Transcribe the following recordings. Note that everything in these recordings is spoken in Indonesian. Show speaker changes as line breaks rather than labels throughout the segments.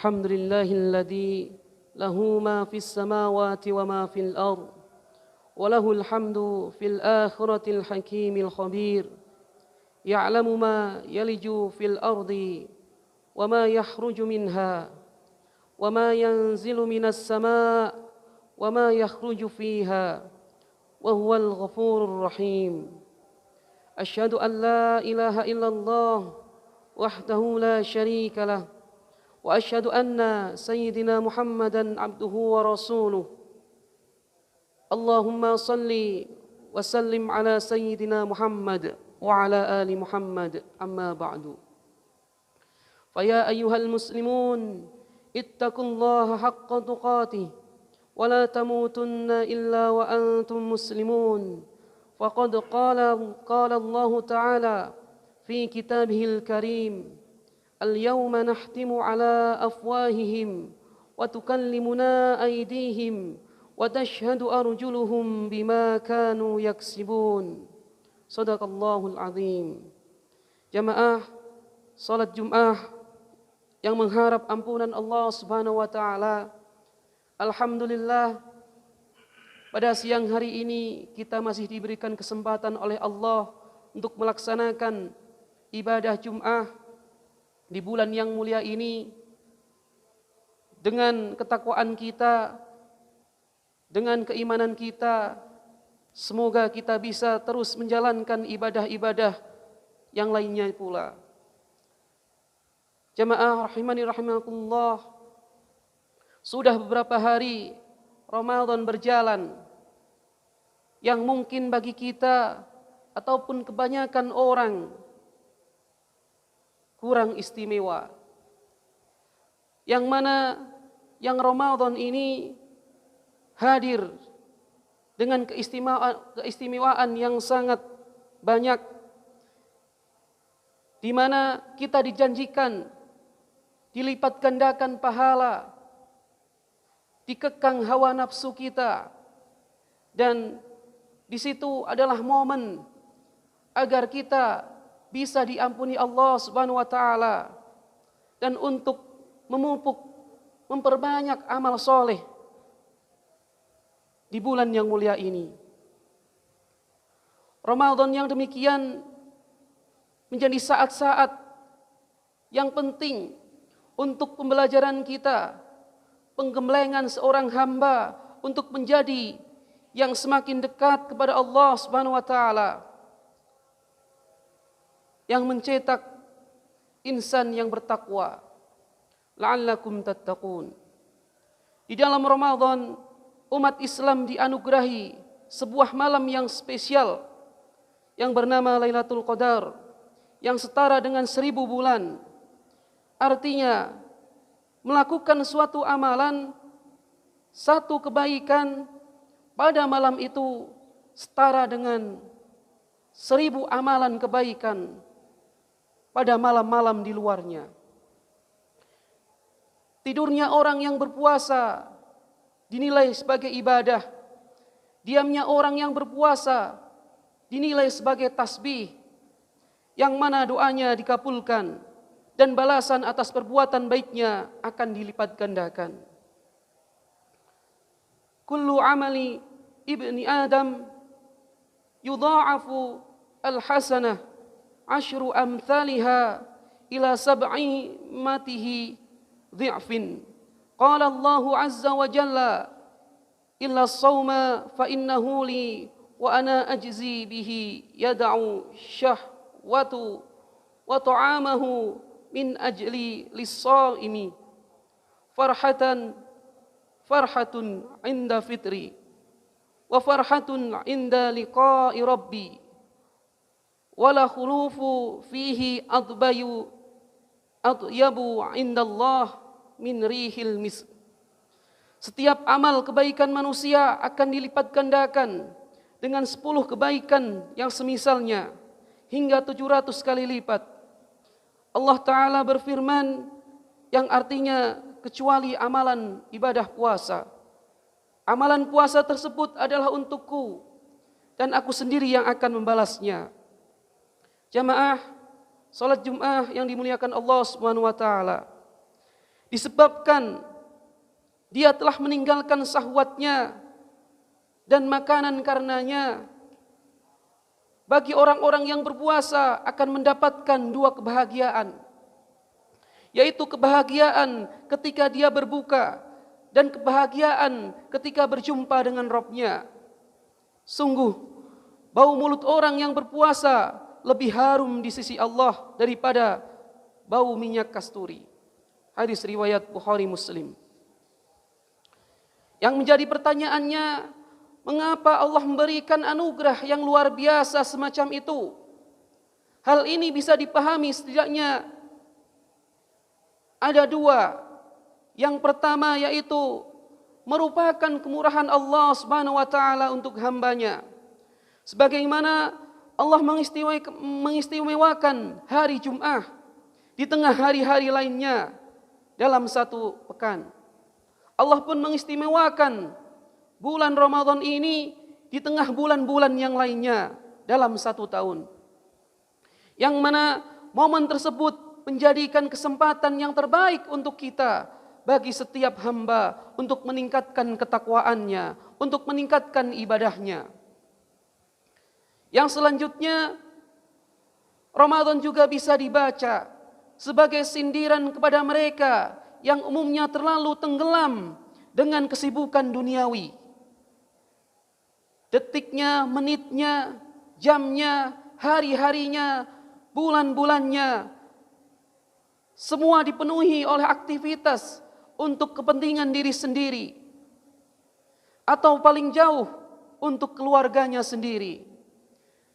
الحمد لله الذي له ما في السماوات وما في الأرض وله الحمد في الآخرة الحكيم الخبير يعلم ما يلج في الأرض وما يخرج منها وما ينزل من السماء وما يخرج فيها وهو الغفور الرحيم أشهد أن لا إله إلا الله وحده لا شريك له وأشهد أن سيدنا محمدا عبده ورسوله اللهم صل وسلم على سيدنا محمد وعلى آل محمد أما بعد فيا أيها المسلمون اتقوا الله حق تقاته ولا تموتن إلا وأنتم مسلمون فقد قال الله تعالى في كتابه الكريم اليوم نختم على أفواههم وتكلمنا أيديهم وتشهد أرجلهم بما كانوا يكسبون صدق الله العظيم. Jamaah salat Jumat yang mengharap ampunan Allah Subhanahu wa taala. Alhamdulillah, pada siang hari ini kita masih diberikan kesempatan oleh Allah untuk melaksanakan ibadah Jumat di bulan yang mulia ini dengan ketakwaan kita, dengan keimanan kita. Semoga kita bisa terus menjalankan ibadah-ibadah yang lainnya pula. Jamaah rahimani rahimakumullah, sudah beberapa hari Ramadan berjalan yang mungkin bagi kita ataupun kebanyakan orang kurang istimewa. Yang mana yang Ramadan ini hadir dengan keistimewaan yang sangat banyak, di mana kita dijanjikan dilipat gandakan pahala, dikekang hawa nafsu kita, dan di situ adalah momen agar kita bisa diampuni Allah Subhanahu wa taala dan untuk memupuk, memperbanyak amal soleh di bulan yang mulia ini. Ramadan yang demikian menjadi saat-saat yang penting untuk pembelajaran kita, penggemblengan seorang hamba untuk menjadi yang semakin dekat kepada Allah Subhanahu wa taala, yang mencetak insan yang bertakwa. La'allakum tattaqun. Di dalam Ramadan, umat Islam dianugerahi sebuah malam yang spesial yang bernama Lailatul Qadar, yang setara dengan 1000 bulan. Artinya, melakukan suatu amalan, satu kebaikan pada malam itu setara dengan 1000 amalan kebaikan pada malam-malam di luarnya. Tidurnya orang yang berpuasa dinilai sebagai ibadah. Diamnya orang yang berpuasa dinilai sebagai tasbih, yang mana doanya dikabulkan dan balasan atas perbuatan baiknya akan dilipat gandakan. Kullu amali ibni Adam yudha'afu al-hasanah ashru amthaliha ila sab'i matihi dhi'fin. Qala Allahu azza wa jalla illa as-sawma fa innahu li wa ana ajzi bihi yad'u syahwatu wa ta'amahu min ajli lis-shaimi farhatun inda fitri wa farhatun inda liqa'i rabbi wala khulufu fihi adyabu indallah min rihil misk. Setiap amal kebaikan manusia akan dilipat gandakan dengan 10 kebaikan yang semisalnya hingga 700 kali lipat. Allah Ta'ala berfirman yang artinya kecuali amalan ibadah puasa. Amalan puasa tersebut adalah untukku dan aku sendiri yang akan membalasnya. Jamaah salat Jumat yang dimuliakan Allah Subhanahu wa taala. disebabkan dia telah meninggalkan syahwatnya dan makanan karenanya. Bagi orang-orang yang berpuasa akan mendapatkan dua kebahagiaan, yaitu kebahagiaan ketika dia berbuka dan kebahagiaan ketika berjumpa dengan Rabb-Nya. Sungguh, bau mulut orang yang berpuasa lebih harum di sisi Allah daripada bau minyak kasturi. Hadis riwayat Bukhari Muslim. Yang menjadi pertanyaannya, mengapa Allah memberikan anugerah yang luar biasa semacam itu? Hal ini bisa dipahami setidaknya ada dua. Yang pertama yaitu merupakan kemurahan Allah Subhanahu wa taala untuk hambanya. Sebagaimana Allah mengistimewakan hari Jumat di tengah hari-hari lainnya dalam satu pekan. Allah pun mengistimewakan bulan Ramadan ini di tengah bulan-bulan yang lainnya dalam satu tahun. Yang mana momen tersebut menjadikan kesempatan yang terbaik untuk kita, bagi setiap hamba untuk meningkatkan ketakwaannya, untuk meningkatkan ibadahnya. Yang selanjutnya, Ramadan juga bisa dibaca sebagai sindiran kepada mereka yang umumnya terlalu tenggelam dengan kesibukan duniawi. Detiknya, menitnya, jamnya, hari-harinya, bulan-bulannya, semua dipenuhi oleh aktivitas untuk kepentingan diri sendiri, atau paling jauh untuk keluarganya sendiri.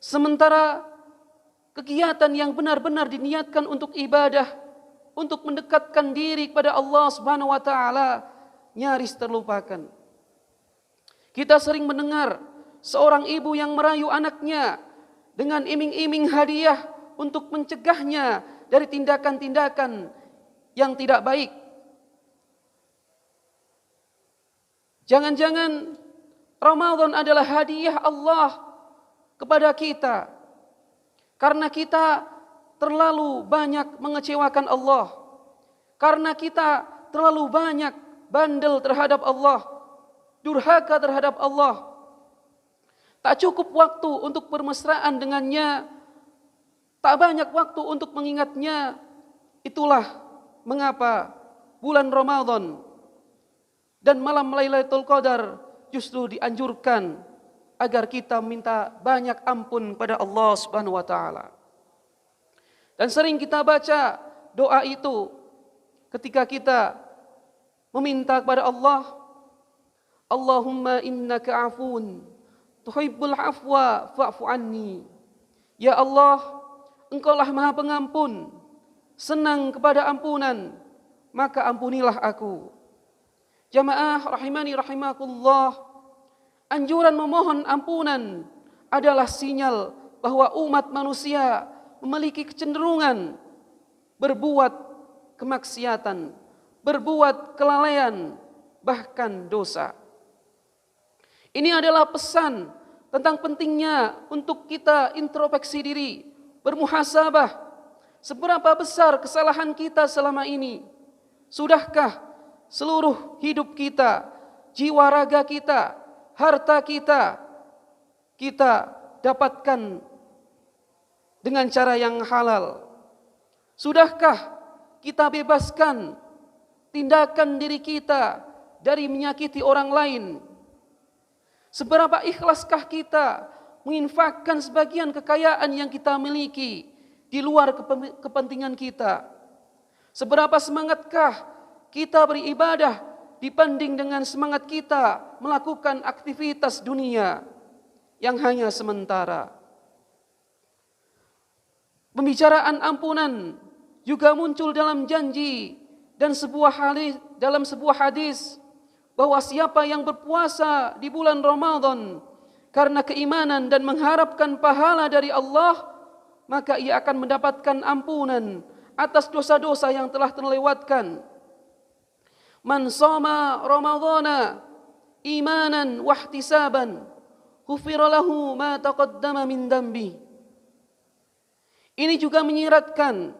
Sementara kegiatan yang benar-benar diniatkan untuk ibadah, untuk mendekatkan diri kepada Allah Subhanahu wa taala, nyaris terlupakan. Kita sering mendengar seorang ibu yang merayu anaknya dengan iming-iming hadiah untuk mencegahnya dari tindakan-tindakan yang tidak baik. Jangan-jangan Ramadan adalah hadiah Allah kepada kita karena kita terlalu banyak mengecewakan Allah, karena kita terlalu banyak bandel terhadap Allah, durhaka terhadap Allah. Tak cukup waktu untuk bermesraan dengannya, tak banyak waktu untuk mengingatnya. Itulah mengapa bulan Ramadan dan malam Lailatul Qadar justru dianjurkan agar kita minta banyak ampun pada Allah Subhanahu wa taala. Dan sering kita baca doa itu ketika kita meminta kepada Allah, Allahumma innaka afun tuhibbul afwa fa'fu anni. Ya Allah, Engkaulah Maha Pengampun, senang kepada ampunan, maka ampunilah aku. Jamaah rahimani rahimakumullah, anjuran memohon ampunan adalah sinyal bahwa umat manusia memiliki kecenderungan berbuat kemaksiatan, berbuat kelalaian, bahkan dosa. Ini adalah pesan tentang pentingnya untuk kita introspeksi diri, bermuhasabah. Seberapa besar kesalahan kita selama ini? Sudahkah seluruh hidup kita, jiwa raga kita, harta kita, kita dapatkan dengan cara yang halal? Sudahkah kita bebaskan tindakan diri kita dari menyakiti orang lain? Seberapa ikhlaskah kita menginfakkan sebagian kekayaan yang kita miliki di luar kepentingan kita? Seberapa semangatkah kita beribadah dibanding dengan semangat kita melakukan aktivitas dunia yang hanya sementara? Pembicaraan ampunan juga muncul dalam janji dan dalam sebuah hadis bahwa siapa yang berpuasa di bulan Ramadan karena keimanan dan mengharapkan pahala dari Allah, maka ia akan mendapatkan ampunan atas dosa-dosa yang telah terlewatkan. Man shoma Ramadhana imanan wahtisaban ghufira lahu ma taqaddama min dambi. Ini juga menyiratkan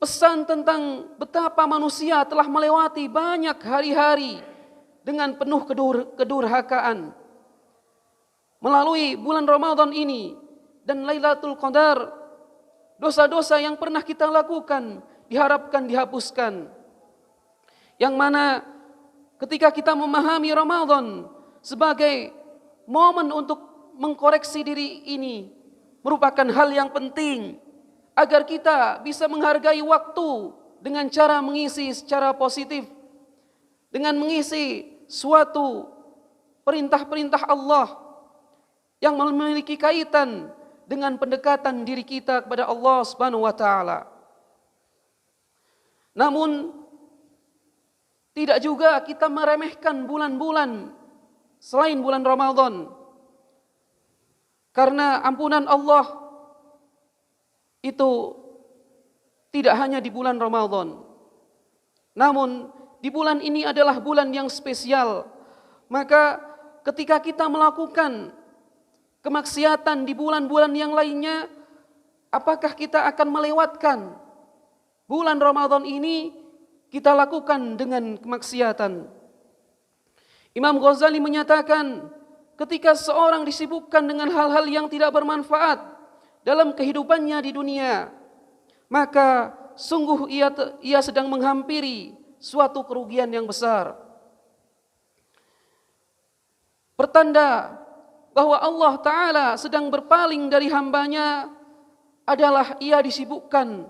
pesan tentang betapa manusia telah melewati banyak hari-hari dengan penuh kedurhakaan. Melalui bulan Ramadan ini dan Lailatul Qadar, dosa-dosa yang pernah kita lakukan diharapkan dihapuskan. Yang mana ketika kita memahami Ramadan sebagai momen untuk mengkoreksi diri ini merupakan hal yang penting agar kita bisa menghargai waktu dengan cara mengisi secara positif, dengan mengisi suatu perintah-perintah Allah yang memiliki kaitan dengan pendekatan diri kita kepada Allah Subhanahu wa taala. Namun tidak juga kita meremehkan bulan-bulan selain bulan Ramadan. Karena ampunan Allah itu tidak hanya di bulan Ramadan. Namun di bulan ini adalah bulan yang spesial. Maka ketika kita melakukan kemaksiatan di bulan-bulan yang lainnya, apakah kita akan melewatkan bulan Ramadan ini kita lakukan dengan kemaksiatan? Imam Ghazali menyatakan, ketika seorang disibukkan dengan hal-hal yang tidak bermanfaat dalam kehidupannya di dunia, maka sungguh ia sedang menghampiri suatu kerugian yang besar. Pertanda bahwa Allah Ta'ala sedang berpaling dari hambanya adalah ia disibukkan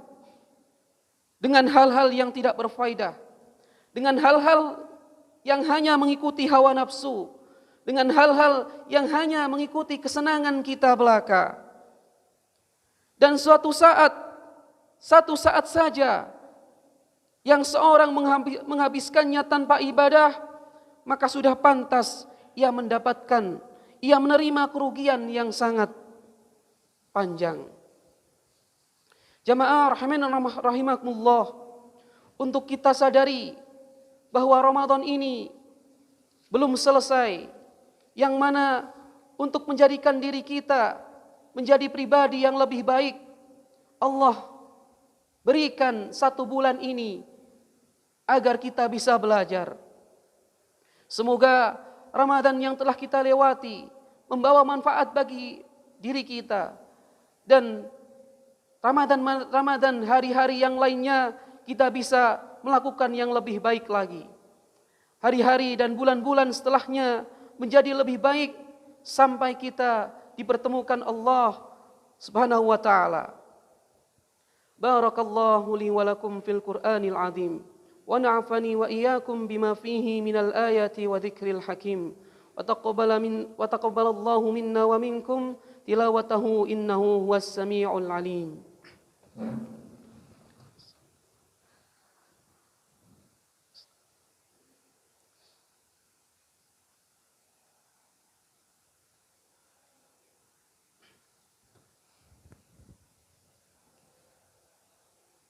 dengan hal-hal yang tidak berfaedah, dengan hal-hal yang hanya mengikuti hawa nafsu, dengan hal-hal yang hanya mengikuti kesenangan kita belaka. Dan satu saat saja yang seorang menghabiskannya tanpa ibadah, maka sudah pantas ia menerima kerugian yang sangat panjang. Jamaah rahimakumullah, untuk kita sadari bahwa Ramadan ini belum selesai, yang mana untuk menjadikan diri kita menjadi pribadi yang lebih baik, Allah berikan 1 bulan ini agar kita bisa belajar. Semoga Ramadan yang telah kita lewati membawa manfaat bagi diri kita, dan Ramadan hari-hari yang lainnya kita bisa melakukan yang lebih baik lagi. Hari-hari dan bulan-bulan setelahnya menjadi lebih baik sampai kita dipertemukan Allah Subhanahu wa taala. Barakallahu li wa lakum fil Qur'anil azim wa na'afani wa iyyakum bima fihi minal ayati wa dzikril hakim wa taqabbalallahu minna wa minkum tilawatahu innahu huwas samiul alim.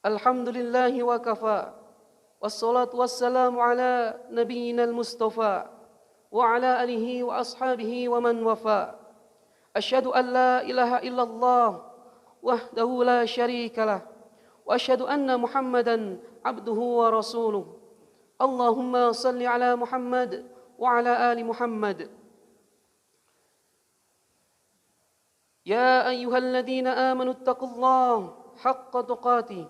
Alhamdulillahi wa kafa, wassalatu wassalamu ala nabiyyina al-mustafa wa ala alihi wa ashabihi wa man wafa. Asyhadu an la ilaha illallah wahdahu la syarika lah, wa asyhadu anna Muhammadan abduhu wa rasuluh. Allahumma salli ala Muhammad wa ala ali Muhammad. Ya ayyuhalladzina amanu ittaqullaha haqqa tuqatih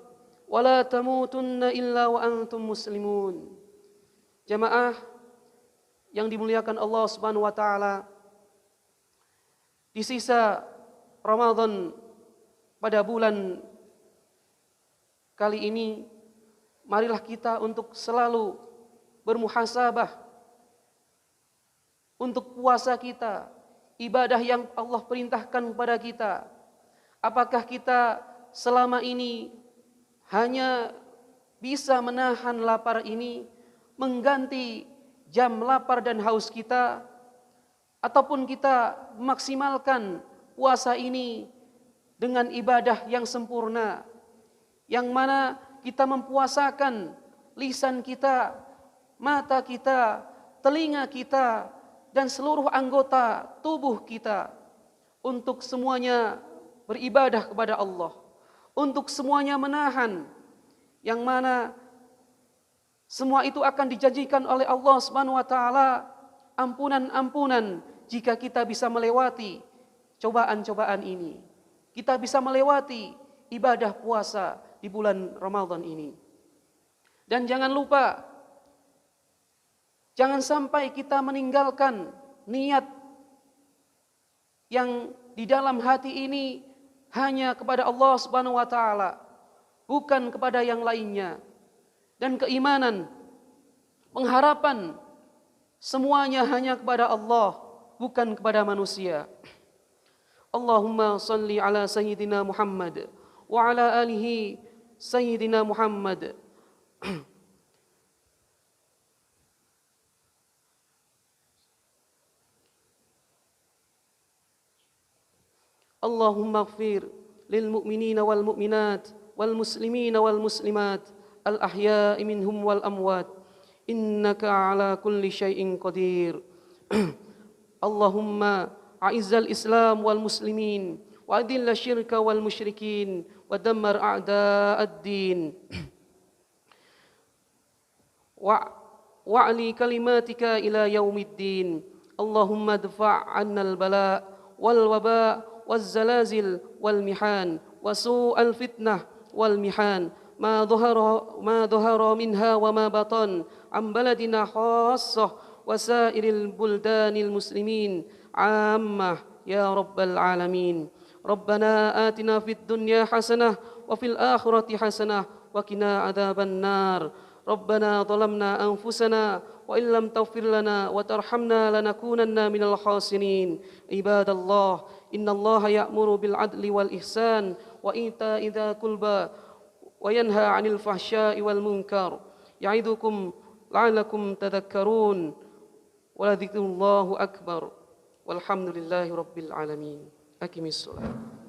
wa la tamutunna illa wa antum muslimun. Jamaah yang dimuliakan Allah Subhanahu wa taala, di sisa Ramadan pada bulan kali ini, marilah kita untuk selalu bermuhasabah untuk puasa kita, ibadah yang Allah perintahkan kepada kita. Apakah kita selama ini hanya bisa menahan lapar ini, mengganti jam lapar dan haus kita, ataupun kita memaksimalkan puasa ini dengan ibadah yang sempurna, yang mana kita mempuasakan lisan kita, mata kita, telinga kita, dan seluruh anggota tubuh kita untuk semuanya beribadah kepada Allah, untuk semuanya menahan yang mana semua itu akan dijanjikan oleh Allah Subhanahu wa taala ampunan-ampunan jika kita bisa melewati cobaan-cobaan ini. Kita bisa melewati ibadah puasa di bulan Ramadan ini. Dan jangan lupa, jangan sampai kita meninggalkan niat yang di dalam hati ini hanya kepada Allah Subhanahu wa taala, bukan kepada yang lainnya. Dan keimanan, pengharapan semuanya hanya kepada Allah, bukan kepada manusia. Allahumma salli ala sayyidina Muhammad wa ala alihi sayyidina Muhammad. Allahumma ighfir lil mu'minina wal mu'minat wal muslimina wal muslimat al ahya'i minhum wal amwat innaka ala kulli syai'in qadir. Allahumma a'izzal islam wal muslimin wa adilla syirka wal musyrikin wa dammar a'da'ad din wa'ali kalimatika ila yaumiddin. Allahumma dfa' 'anna al bala' wal waba' wal zalazil wal mihan wa su'al fitnah wal mihan ma dhahara minha wa ma batan am baladina khassah wa sairil buldanil muslimin ammah ya rabbal alamin. Rabbana atina fid dunya hasanah wa fil akhirati hasanah wa qina adzaban nar. Rabbana zalamna anfusana wa illam taghfir lana wa tarhamna lanakunanna minal khasirin. Ibadallah, innallaha ya'muru bil adli wal ihsan wa ita'i dzil qurba wa yanha 'anil fahsya'i wal munkar. Ya'idukum la'allakum tadhakkarun. Wa la dzikrullahi akbar. Walhamdulillahi rabbil alamin. Aqimis shalah.